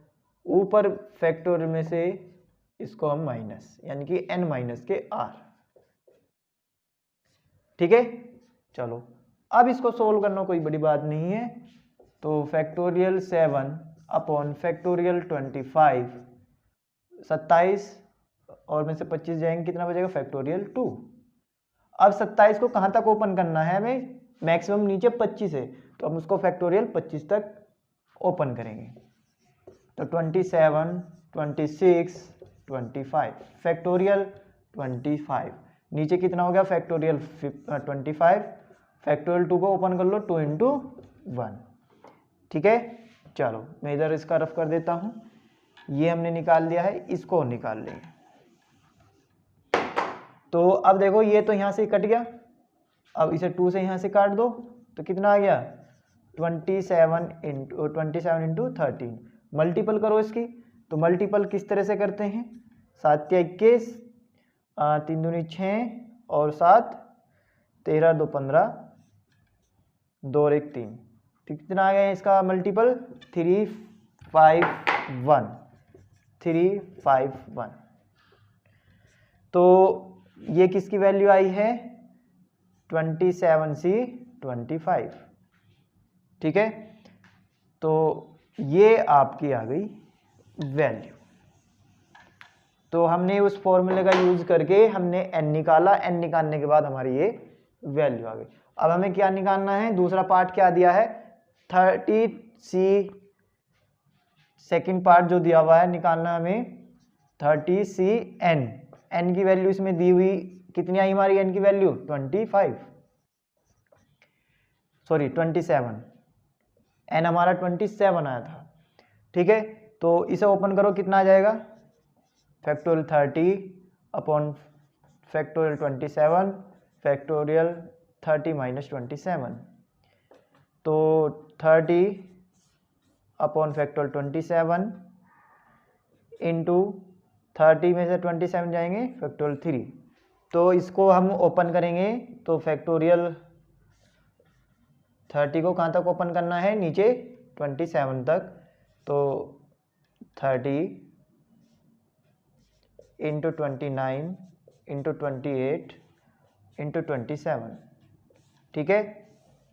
ऊपर फैक्टोरियल में से इसको हम माइनस, यानी कि n माइनस के r। ठीक है, चलो अब इसको सोल्व करना कोई बड़ी बात नहीं है। तो फैक्टोरियल 7 अपॉन फैक्टोरियल 25, 27 और में से 25 जाएंगे, कितना बचेगा, फैक्टोरियल 2। अब 27 को कहाँ तक ओपन करना है हमें, मैक्सिमम नीचे 25 है, तो हम उसको फैक्टोरियल 25 तक ओपन करेंगे। तो 27, 26, 25, फैक्टोरियल 25, नीचे कितना हो गया, फैक्टोरियल 25, फैक्टोरियल 2 को ओपन कर लो, 2 इंटू 1। ठीक है, चलो मैं इधर इसका रफ कर देता हूं। ये हमने निकाल दिया है, इसको निकाल लेंगे। तो अब देखो ये तो यहां से कट गया, अब इसे 2 से यहां से काट दो, तो कितना आ गया, 27 इंटू 13, मल्टीपल करो इसकी। तो मल्टीपल किस तरह से करते हैं, 7 या 21, 3 दूनी 6 और 7, 13 2 15, 2 और 1 3, तो कितना आ गया इसका मल्टीपल, 351। तो ये किसकी वैल्यू आई है, 27C25। ठीक है, तो ये आपकी आ गई वैल्यू। तो हमने उस फॉर्मूले का यूज करके हमने n निकाला, n निकालने के बाद हमारी ये वैल्यू आ गई। अब हमें क्या निकालना है, दूसरा पार्ट क्या दिया है, 30C, सेकंड पार्ट जो दिया हुआ है निकालना हमें 30CN, n की वैल्यू इसमें दी हुई कितनी आई हमारी, n की वैल्यू 27, n हमारा 27 आया था। ठीक है, तो इसे ओपन करो, कितना आ जाएगा, factorial 30 upon factorial 27, factorial 30 minus 27, तो 30 अपॉन फैक्टोरियल 27 इंटू 30 में से 27 जाएंगे, फैक्टोरियल 3, तो इसको हम ओपन करेंगे तो फैक्टोरियल 30 को कहाँ तक ओपन करना है, नीचे 27 तक। तो 30 इंटू 29 इंटू 28 इंटू 27, ठीक है।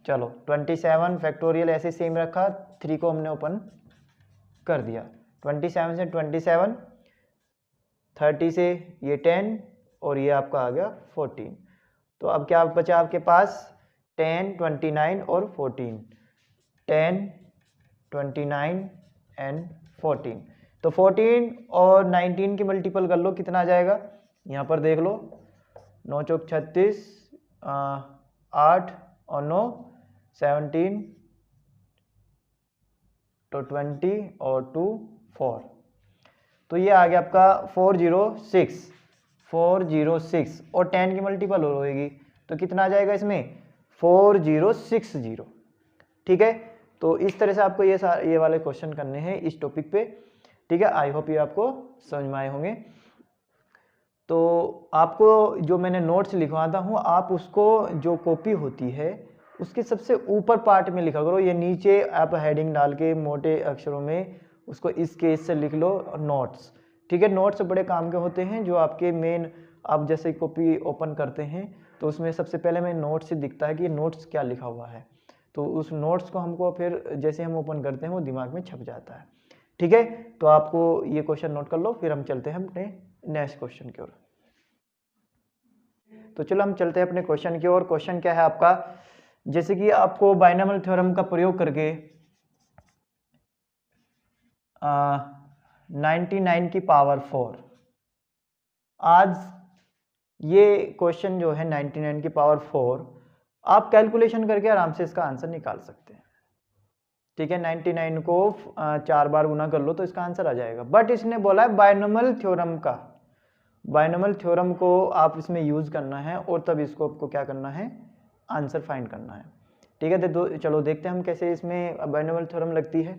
चलो 27 फैक्टोरियल ऐसे सेम रखा, 3 को हमने ओपन कर दिया। 27 से 27, 30 से ये 10 और ये आपका आ गया 14। तो अब क्या बचा आपके पास, 10, 29 और 14, 10, 29 एंड 14। तो 14 और 19 की मल्टीपल कर लो, कितना आ जाएगा, यहाँ पर देख लो, 9 चौक 36, 8 और 9 17, तो 20 और 2 4। तो ये आ गया आपका 406 और 10 की मल्टीपल होगी तो कितना आ जाएगा इसमें, 4060, ठीक है। तो इस तरह से आपको ये वाले क्वेश्चन करने हैं इस टॉपिक पे, ठीक है। आई होप ये आपको समझ में आए होंगे। तो आपको जो मैंने नोट्स लिखवाता हूँ, आप उसको जो कॉपी होती है उसके सबसे ऊपर पार्ट में लिखा करो, ये नीचे आप हेडिंग डाल के मोटे अक्षरों में उसको इस केस से लिख लो नोट्स, ठीक है। नोट्स बड़े काम के होते हैं, जो आपके मेन, आप जैसे कॉपी ओपन करते हैं तो उसमें सबसे पहले में नोट्स से दिखता है कि ये नोट्स क्या लिखा हुआ है, तो उस नोट्स को हमको फिर जैसे हम ओपन करते हैं वो दिमाग में छप जाता है, ठीक है। तो आपको ये क्वेश्चन नोट कर लो, फिर हम चलते हैं अपने नेक्स्ट क्वेश्चन की ओर। तो चलो हम चलते हैं अपने क्वेश्चन की ओर। क्वेश्चन क्या है आपका, जैसे कि आपको बाइनोमियल थ्योरम का प्रयोग करके 99 की पावर 4, आज ये क्वेश्चन जो है 99 की पावर 4, आप कैलकुलेशन करके आराम से इसका आंसर निकाल सकते हैं, ठीक है। 99 को 4 बार गुना कर लो तो इसका आंसर आ जाएगा। बट इसने बोला है बाइनोमियल थ्योरम का, बाइनोमियल थ्योरम को आप इसमें यूज करना है और तब इसको आपको क्या करना है, आंसर फाइंड करना है, ठीक है। तो चलो देखते हैं हम कैसे इसमें बाइनोमियल थ्योरम लगती है।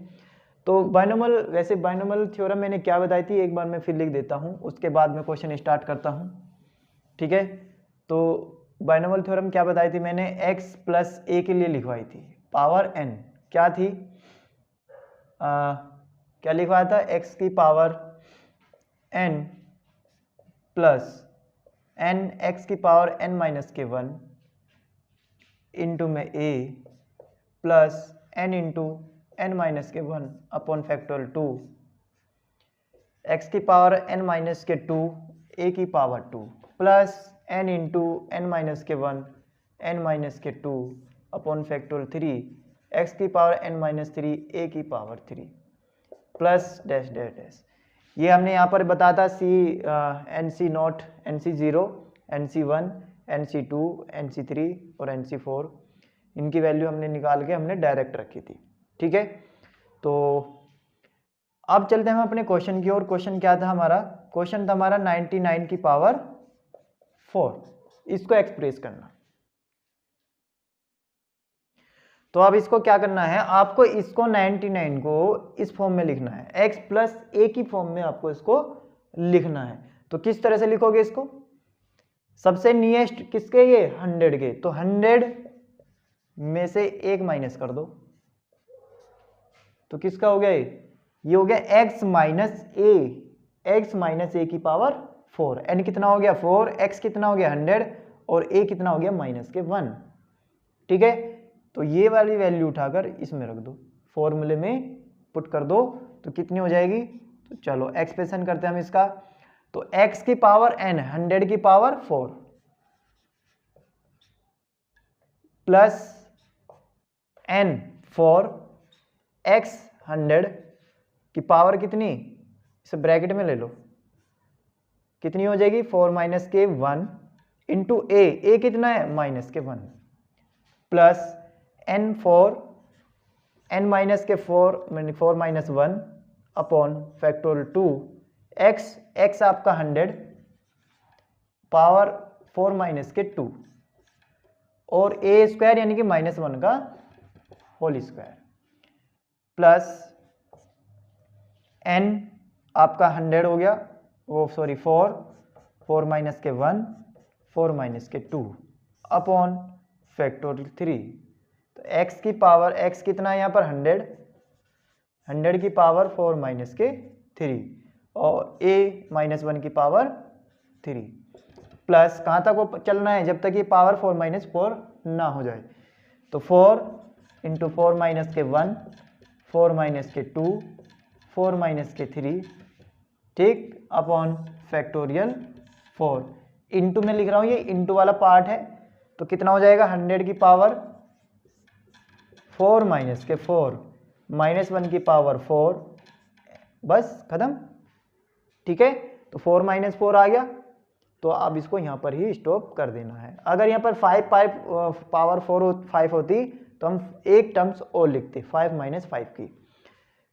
तो बाइनोमियल, वैसे बाइनोमियल थ्योरम मैंने क्या बताई थी, एक बार मैं फिर लिख देता हूँ, उसके बाद मैं क्वेश्चन स्टार्ट करता हूँ, ठीक है। तो बाइनोमियल थ्योरम क्या बताई थी मैंने, x प्लस ए के लिए लिखवाई थी, पावर n क्या थी, क्या लिखवाया था, x की power n plus n x की पावर n माइनस के 1 इंटू में a plus n into n minus के 1 अपॉन फैक्टोरियल 2, x की पावर n माइनस के 2 a की power 2 plus n into n minus के 1 n माइनस के 2 अपॉन फैक्टोरियल 3, x की पावर n माइनस 3 a की power 3 plus dash dash dash. ये हमने यहाँ पर बताया था NC0, NC0, NC1, NC2, NC3 और NC4, इनकी वैल्यू हमने निकाल के हमने डायरेक्ट रखी थी, ठीक है। तो अब चलते हैं हम अपने क्वेश्चन की ओर। क्वेश्चन क्या था हमारा, क्वेश्चन था हमारा 99 की पावर 4, इसको एक्सप्रेस करना। तो अब इसको क्या करना है, आपको इसको 99 को इस फॉर्म में लिखना है, x प्लस ए की फॉर्म में आपको इसको लिखना है। तो किस तरह से लिखोगे इसको, सबसे नियरेस्ट किसके, ये 100 के, तो 100 में से 1 माइनस कर दो, तो किसका हो गया ये हो गया x माइनस ए की पावर 4, n कितना हो गया 4, x कितना हो गया 100 और a कितना हो गया माइनस के 1, ठीक है। तो ये वाली वैल्यू उठाकर इसमें रख दो, फॉर्मूले में पुट कर दो, तो कितनी हो जाएगी, तो चलो एक्सप्रेशन करते हैं हम इसका। तो x की पावर n 100 की पावर 4 प्लस n 4 x 100 की पावर कितनी, इसे ब्रैकेट में ले लो, कितनी हो जाएगी 4 माइनस के 1 इंटू ए कितना है माइनस के 1 प्लस n माइनस के 4 माइनस 1 अपॉन फैक्टोरियल 2, x आपका 100 पावर 4 माइनस के 2 और a स्क्वायर यानी कि माइनस 1 का होल स्क्वायर प्लस n आपका 100 हो गया, वो सॉरी 4 माइनस के 1 4 माइनस के 2 अपॉन फैक्टोरियल 3। तो x की पावर, x कितना है यहाँ पर 100 की पावर 4 माइनस के 3 और a माइनस 1 की पावर 3 प्लस कहाँ तक वो चलना है, जब तक ये पावर 4 माइनस 4 ना हो जाए। तो 4 इंटू 4 माइनस के 1, 4 माइनस के 2, 4 माइनस के 3, ठीक, अपॉन फैक्टोरियल 4। इंटू में लिख रहा हूँ, ये इंटू वाला पार्ट है, तो कितना हो जाएगा 100 की पावर 4 माइनस के 4 माइनस 1 की पावर 4, बस खत्म। ठीक है, तो 4 माइनस 4 आ गया, तो अब इसको यहाँ पर ही स्टॉप कर देना है। अगर यहाँ पर 5 पावर 5 होती तो हम एक टर्म्स और लिखते 5 माइनस 5 की।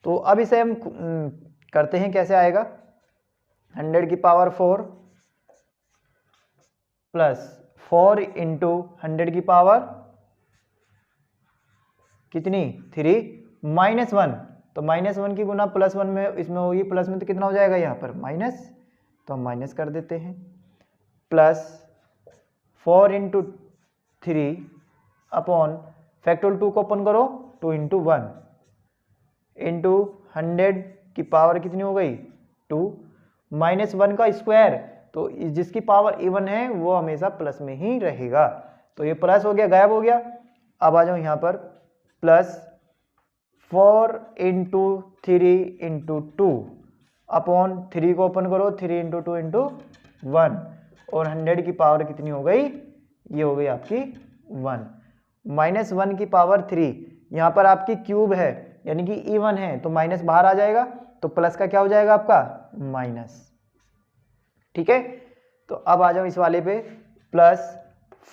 तो अब इसे हम करते हैं, कैसे आएगा 100 की पावर 4 प्लस 4 इंटू 100 की पावर कितनी 3 माइनस 1, तो माइनस 1 की गुना प्लस 1 में इसमें होगी, प्लस में तो कितना हो जाएगा यहाँ पर माइनस, तो हम माइनस कर देते हैं, प्लस 4 इंटू 3 अपॉन फैक्टोरियल 2 को ओपन करो, 2 इंटू 1 इंटू 100 की पावर कितनी हो गई 2 माइनस 1 का स्क्वायर, तो जिसकी पावर इवन है वो हमेशा प्लस में ही रहेगा, तो ये प्लस हो गया, गायब हो गया। अब आ जाओ यहाँ पर प्लस 4 इंटू 3 इंटू 2 अपॉन 3 को ओपन करो, 3 इंटू 2 इंटू 1 और 100 की पावर कितनी हो गई, ये हो गई आपकी 1 माइनस 1 की पावर 3, यहाँ पर आपकी क्यूब है यानी कि इवन है, तो माइनस बाहर आ जाएगा, तो प्लस का क्या हो जाएगा आपका माइनस। ठीक है, तो अब आ जाओ इस वाले पे, plus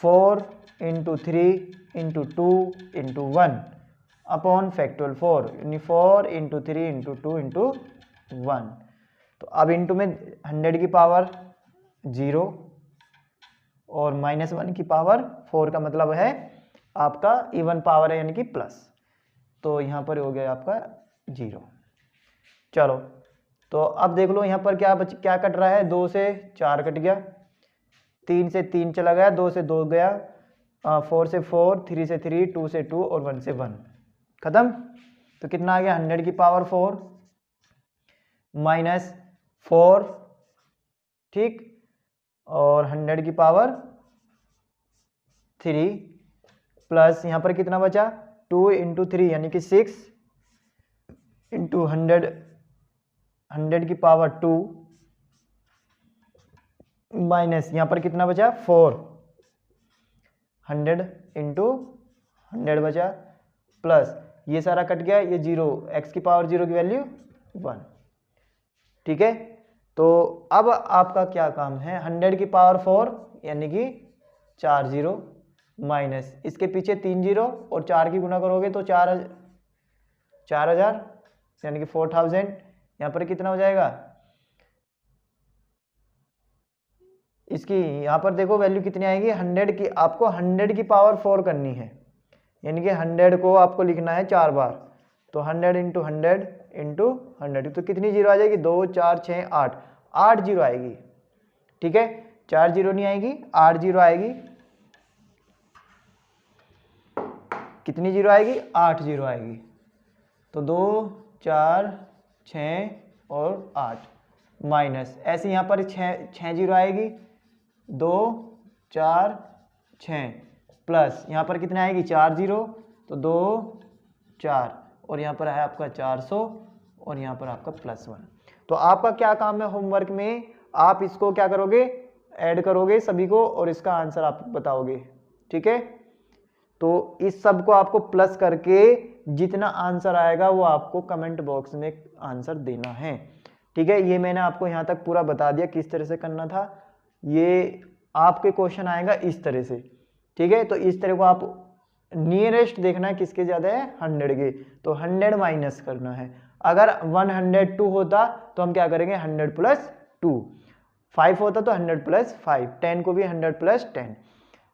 4 into 3 into 2 into 1 upon factorial 4 यानी 4 इंटू 3 इंटू 2 इंटू 1। तो अब इंटू में 100 की पावर 0 और माइनस 1 की पावर 4 का मतलब है आपका इवन पावर है यानी कि प्लस, तो यहाँ पर हो गया आपका 0। चलो, तो अब देख लो यहाँ पर क्या कट रहा है, 2 से 4 कट गया, 3 से 3 चला गया, 2 से 2 गया, 4 से 4, 3 से 3, 2 से 2 और 1 से 1 खत्म। तो कितना आ गया 100 की पावर 4 माइनस 4, ठीक, और 100 की पावर 3 प्लस यहाँ पर कितना बचा 2 इंटू 3 यानी कि 6 इंटू 100 की पावर 2 माइनस यहाँ पर कितना बचा 4, 100 इंटू 100 बचा, प्लस ये सारा कट गया, ये 0, x की पावर 0 की वैल्यू 1। ठीक है, तो अब आपका क्या काम है, 100 की पावर 4 यानी कि 4 0 माइनस इसके पीछे 3 0 और 4 की गुना करोगे तो 4000 यानी कि 4000, यहाँ पर कितना हो जाएगा, इसकी यहाँ पर देखो वैल्यू कितनी आएगी 100 की, आपको 100 की पावर 4 करनी है यानी कि 100 को आपको लिखना है 4 बार, तो 100 इंटू 100 इंटू 100, तो कितनी जीरो आ जाएगी 2 4 6 8 जीरो आएगी। ठीक है, 4 जीरो नहीं आएगी, 8 जीरो आएगी, कितनी जीरो आएगी 8 जीरो आएगी, तो 2 4 6 और 8 माइनस ऐसे यहाँ पर 6 जीरो आएगी, 2 4 6 प्लस यहाँ पर कितने आएगी 4 जीरो, तो 2 4 और यहाँ पर है आपका 400 और यहाँ पर आपका +1। तो आपका क्या काम है होमवर्क में, आप इसको क्या करोगे ऐड करोगे सभी को और इसका आंसर आप बताओगे। ठीक है, तो इस सब को आपको प्लस करके जितना आंसर आएगा वो आपको कमेंट बॉक्स में आंसर देना है। ठीक है, ये मैंने आपको यहाँ तक पूरा बता दिया किस तरह से करना था, ये आपके क्वेश्चन आएगा इस तरह से। ठीक है, तो इस तरह को आप नियरेस्ट देखना है किसके ज़्यादा है 100 के, तो 100 माइनस करना है। अगर 102 होता तो हम क्या करेंगे 100 प्लस 2, 5 होता तो 100 प्लस 5, 10 को भी 100 प्लस 10,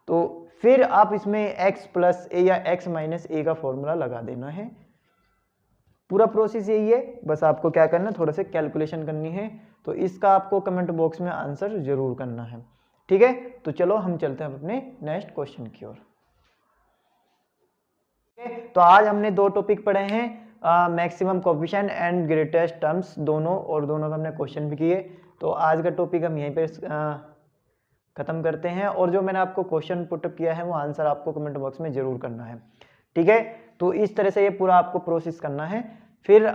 तो फिर आप इसमें x प्लस ए या x माइनस ए का फॉर्मूला लगा देना है। पूरा प्रोसेस यही है, बस आपको क्या करना है थोड़ा सा कैलकुलेशन करनी है, तो इसका आपको कमेंट बॉक्स में आंसर जरूर करना है। ठीक है, तो चलो हम चलते हैं अपने नेक्स्ट क्वेश्चन की ओर। तो आज हमने दो टॉपिक पढ़े हैं, maximum coefficient and greatest terms दोनों, और दोनों का हमने क्वेश्चन भी किए। तो आज का टॉपिक हम यहीं पे खत्म करते हैं, और जो मैंने आपको क्वेश्चन पुटअप किया है वो आंसर आपको कमेंट बॉक्स में जरूर करना है, ठीक है। तो इस तरह से ये पूरा आपको प्रोसेस करना है। फिर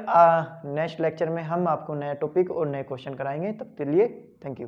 नेक्स्ट लेक्चर में हम आपको नया टॉपिक और नए क्वेश्चन कराएंगे। तब के लिए थैंक यू।